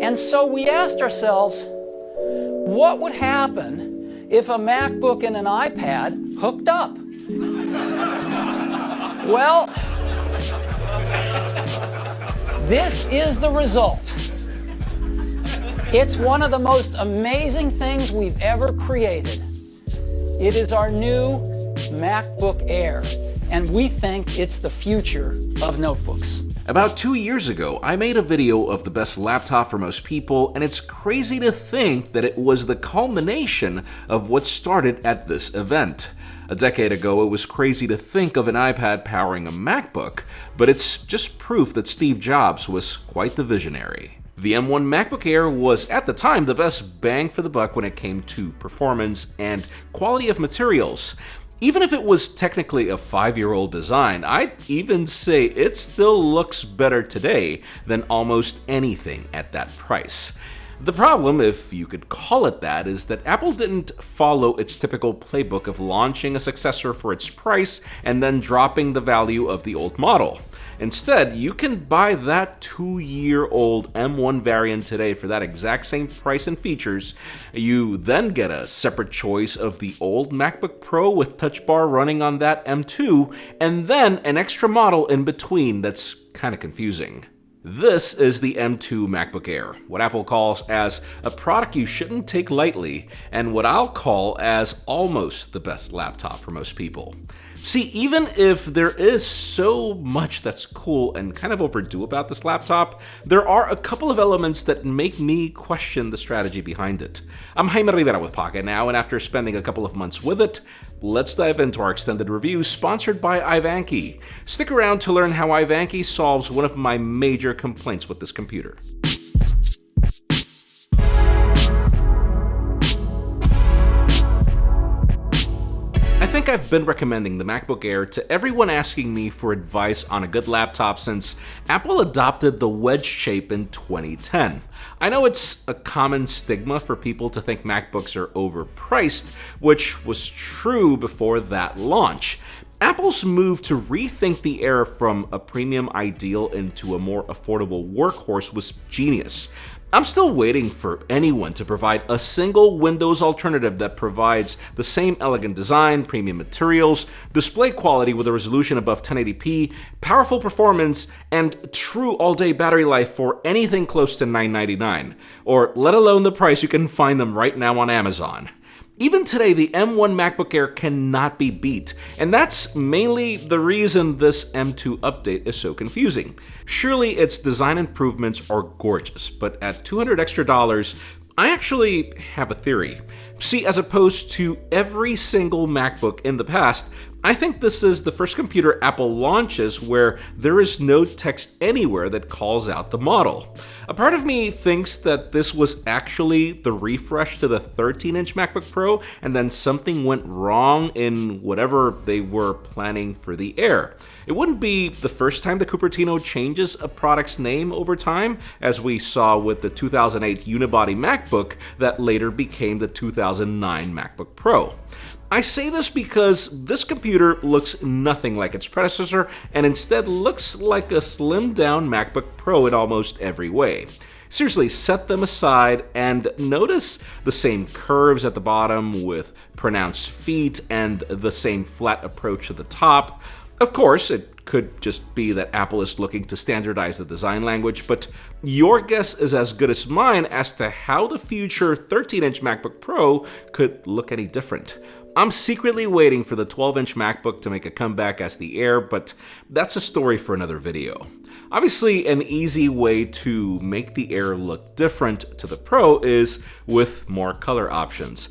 And so we asked ourselves, what would happen if a MacBook and an iPad hooked up? Well, this is the result. It's one of the most amazing things we've ever created. It is our new MacBook Air, and we think it's the future of notebooks. About 2 years ago, I made a video of the best laptop for most people, and it's crazy to think that it was the culmination of what started at this event. A decade ago, it was crazy to think of an iPad powering a MacBook, but it's just proof that Steve Jobs was quite the visionary. The M1 MacBook Air was, at the time, the best bang for the buck when it came to performance and quality of materials. Even if it was technically a 5-year-old design, I'd even say it still looks better today than almost anything at that price. The problem, if you could call it that, is that Apple didn't follow its typical playbook of launching a successor for its price and then dropping the value of the old model. Instead, you can buy that 2-year-old M1 variant today for that exact same price and features. You then get a separate choice of the old MacBook Pro with Touch Bar running on that M2, and then an extra model in between that's kind of confusing. This is the M2 MacBook Air, what Apple calls as a product you shouldn't take lightly, and what I'll call as almost the best laptop for most people. See, even if there is so much that's cool and kind of overdue about this laptop, there are a couple of elements that make me question the strategy behind it. I'm Jaime Rivera with Pocketnow, and after spending a couple of months with it, let's dive into our extended review sponsored by Ivanki. Stick around to learn how Ivanki solves one of my major complaints with this computer. I think I've been recommending the MacBook Air to everyone asking me for advice on a good laptop since Apple adopted the wedge shape in 2010. I know it's a common stigma for people to think MacBooks are overpriced, which was true before that launch. Apple's move to rethink the Air from a premium ideal into a more affordable workhorse was genius. I'm still waiting for anyone to provide a single Windows alternative that provides the same elegant design, premium materials, display quality with a resolution above 1080p, powerful performance, and true all-day battery life for anything close to $999, or let alone the price you can find them right now on Amazon. Even today, the M1 MacBook Air cannot be beat, and that's mainly the reason this M2 update is so confusing. Surely its design improvements are gorgeous, but at $200 extra, I actually have a theory. See, as opposed to every single MacBook in the past, I think this is the first computer Apple launches where there is no text anywhere that calls out the model. A part of me thinks that this was actually the refresh to the 13-inch MacBook Pro, and then something went wrong in whatever they were planning for the Air. It wouldn't be the first time the Cupertino changes a product's name over time, as we saw with the 2008 unibody MacBook that later became the 2009 MacBook Pro. I say this because this computer looks nothing like its predecessor and instead looks like a slimmed-down MacBook Pro in almost every way. Seriously, set them aside and notice the same curves at the bottom with pronounced feet and the same flat approach to the top. Of course, it could just be that Apple is looking to standardize the design language, but your guess is as good as mine as to how the future 13-inch MacBook Pro could look any different. I'm secretly waiting for the 12-inch MacBook to make a comeback as the Air, but that's a story for another video. Obviously, an easy way to make the Air look different to the Pro is with more color options.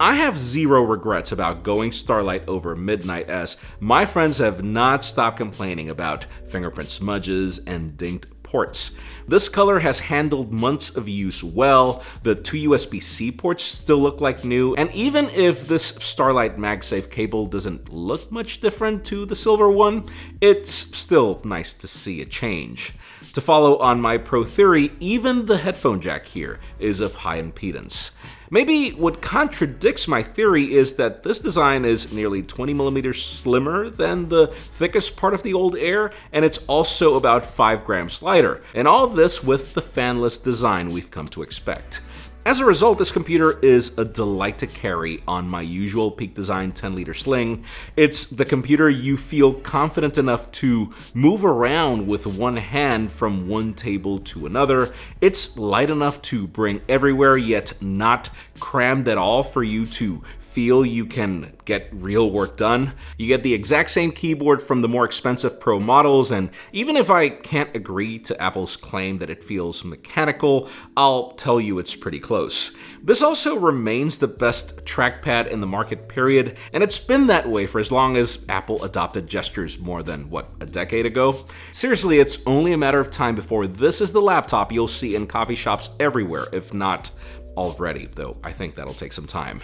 I have zero regrets about going Starlight over Midnight, as my friends have not stopped complaining about fingerprint smudges and dinged ports. This color has handled months of use well, the 2 USB-C ports still look like new, and even if this Starlight MagSafe cable doesn't look much different to the silver one, it's still nice to see a change. To follow on my Pro theory, even the headphone jack here is of high impedance. Maybe what contradicts my theory is that this design is nearly 20mm slimmer than the thickest part of the old Air, and it's also about 5 grams lighter, and all this with the fanless design we've come to expect. As a result, this computer is a delight to carry on my usual Peak Design 10-liter sling. It's the computer you feel confident enough to move around with one hand from one table to another. It's light enough to bring everywhere, yet not crammed at all for you to feel you can get real work done. You get the exact same keyboard from the more expensive Pro models, and even if I can't agree to Apple's claim that it feels mechanical, I'll tell you it's pretty close. This also remains the best trackpad in the market, period, and it's been that way for as long as Apple adopted gestures more than, a decade ago? Seriously, it's only a matter of time before this is the laptop you'll see in coffee shops everywhere, if not already, though I think that'll take some time.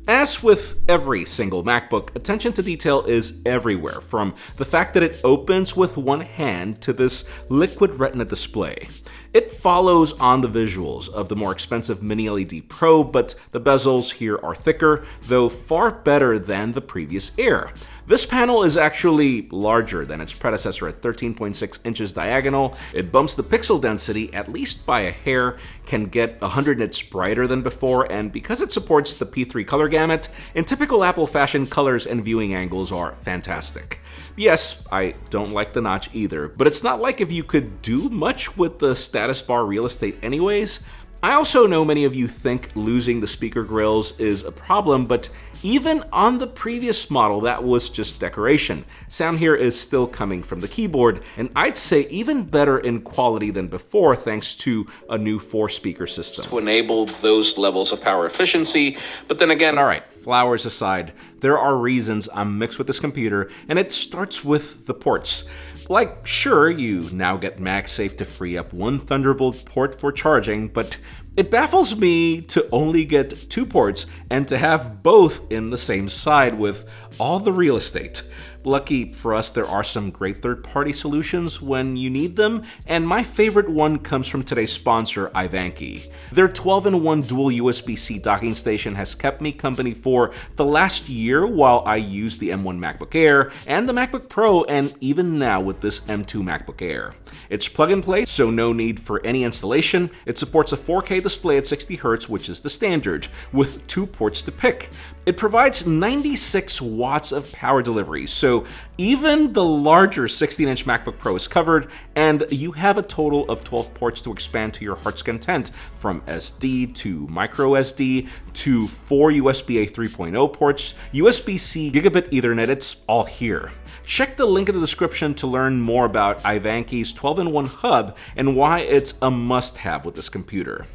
As with every single MacBook, attention to detail is everywhere, from the fact that it opens with one hand to this liquid retina display. It follows on the visuals of the more expensive Mini LED Pro, but the bezels here are thicker, though far better than the previous Air. This panel is actually larger than its predecessor at 13.6 inches diagonal. It bumps the pixel density at least by a hair, can get 100 nits brighter than before, and because it supports the P3 color gamut, in typical Apple fashion, colors and viewing angles are fantastic. Yes, I don't like the notch either, but it's not like if you could do much with the status bar real estate anyways. I also know many of you think losing the speaker grills is a problem, but even on the previous model, that was just decoration. Sound here is still coming from the keyboard, and I'd say even better in quality than before thanks to a new 4-speaker system to enable those levels of power efficiency. But then again, alright, flowers aside, there are reasons I'm mixed with this computer, and it starts with the ports. Like, sure, you now get MagSafe to free up one Thunderbolt port for charging, but it baffles me to only get 2 ports and to have both in the same side with all the real estate. Lucky for us, there are some great third-party solutions when you need them, and my favorite one comes from today's sponsor, Ivanki. Their 12-in-1 dual USB-C docking station has kept me company for the last year while I use the M1 MacBook Air and the MacBook Pro, and even now with this M2 MacBook Air. It's plug-and-play, so no need for any installation. It supports a 4K display at 60Hz, which is the standard, with 2 ports to pick. It provides 96 watts of power delivery, so even the larger 16-inch MacBook Pro is covered, and you have a total of 12 ports to expand to your heart's content, from SD to micro SD to 4 USB-A 3.0 ports, USB-C, Gigabit Ethernet, it's all here. Check the link in the description to learn more about Ivanki's 12-in-1 hub and why it's a must-have with this computer.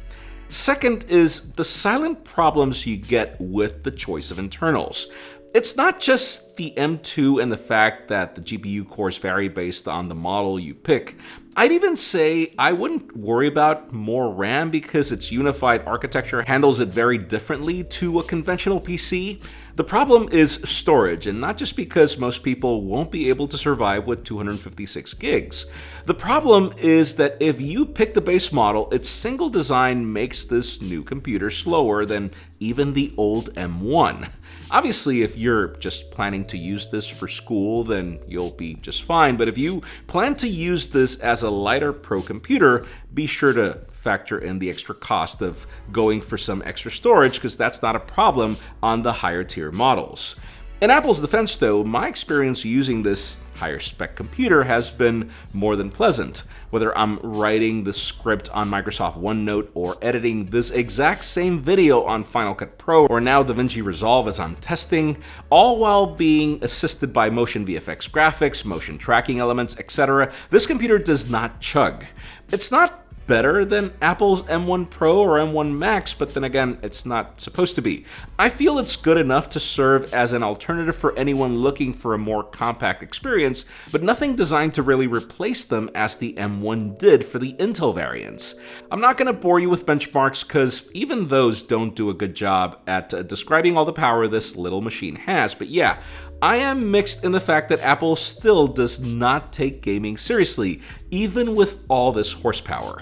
Second is the silent problems you get with the choice of internals. It's not just the M2 and the fact that the GPU cores vary based on the model you pick. I'd even say I wouldn't worry about more RAM because its unified architecture handles it very differently to a conventional PC. The problem is storage, and not just because most people won't be able to survive with 256 gigs. The problem is that if you pick the base model, its single design makes this new computer slower than even the old M1. Obviously, if you're just planning to use this for school, then you'll be just fine, but if you plan to use this as a lighter Pro computer, be sure to factor in the extra cost of going for some extra storage, because that's not a problem on the higher tier models. In Apple's defense though, my experience using this higher spec computer has been more than pleasant. Whether I'm writing the script on Microsoft OneNote or editing this exact same video on Final Cut Pro or now DaVinci Resolve as I'm testing, all while being assisted by motion VFX graphics, motion tracking elements, etc., this computer does not chug. It's not better than Apple's M1 Pro or M1 Max, but then again, it's not supposed to be. I feel it's good enough to serve as an alternative for anyone looking for a more compact experience, but nothing designed to really replace them as the M1 did for the Intel variants. I'm not going to bore you with benchmarks because even those don't do a good job at describing all the power this little machine has, but yeah, I am mixed in the fact that Apple still does not take gaming seriously, even with all this horsepower.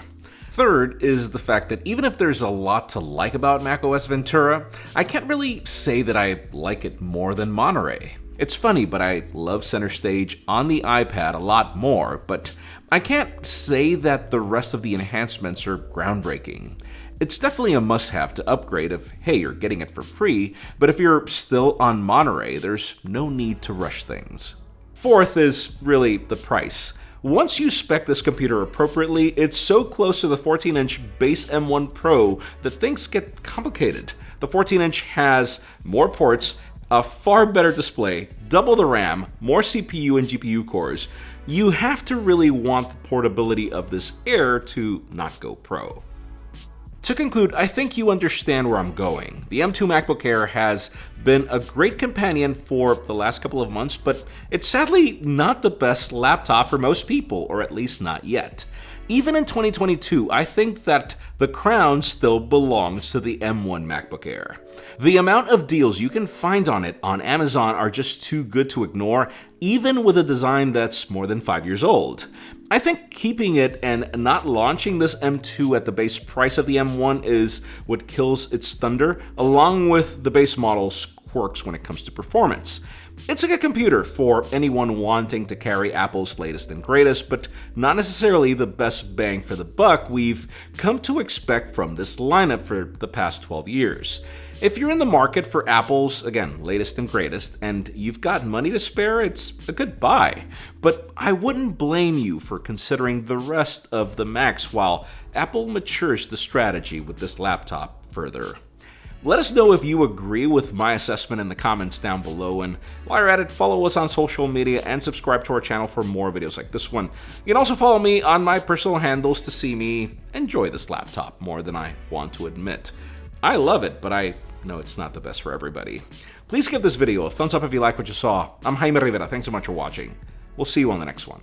Third is the fact that even if there's a lot to like about macOS Ventura, I can't really say that I like it more than Monterey. It's funny, but I love Center Stage on the iPad a lot more, but I can't say that the rest of the enhancements are groundbreaking. It's definitely a must-have to upgrade if, hey, you're getting it for free, but if you're still on Monterey, there's no need to rush things. Fourth is really the price. Once you spec this computer appropriately, it's so close to the 14-inch base M1 Pro that things get complicated. The 14-inch has more ports, a far better display, double the RAM, more CPU and GPU cores. You have to really want the portability of this Air to not go pro. To conclude, I think you understand where I'm going. The M2 MacBook Air has been a great companion for the last couple of months, but it's sadly not the best laptop for most people, or at least not yet. Even in 2022, I think that the crown still belongs to the M1 MacBook Air. The amount of deals you can find on it on Amazon are just too good to ignore, even with a design that's more than 5 years old. I think keeping it and not launching this M2 at the base price of the M1 is what kills its thunder, along with the base model's quirks when it comes to performance. It's a good computer for anyone wanting to carry Apple's latest and greatest, but not necessarily the best bang for the buck we've come to expect from this lineup for the past 12 years. If you're in the market for Apple's, again, latest and greatest, and you've got money to spare, it's a good buy. But I wouldn't blame you for considering the rest of the Macs while Apple matures the strategy with this laptop further. Let us know if you agree with my assessment in the comments down below, and while you're at it, follow us on social media and subscribe to our channel for more videos like this one. You can also follow me on my personal handles to see me enjoy this laptop more than I want to admit. I love it, but I know it's not the best for everybody. Please give this video a thumbs up if you like what you saw. I'm Jaime Rivera, thanks so much for watching. We'll see you on the next one.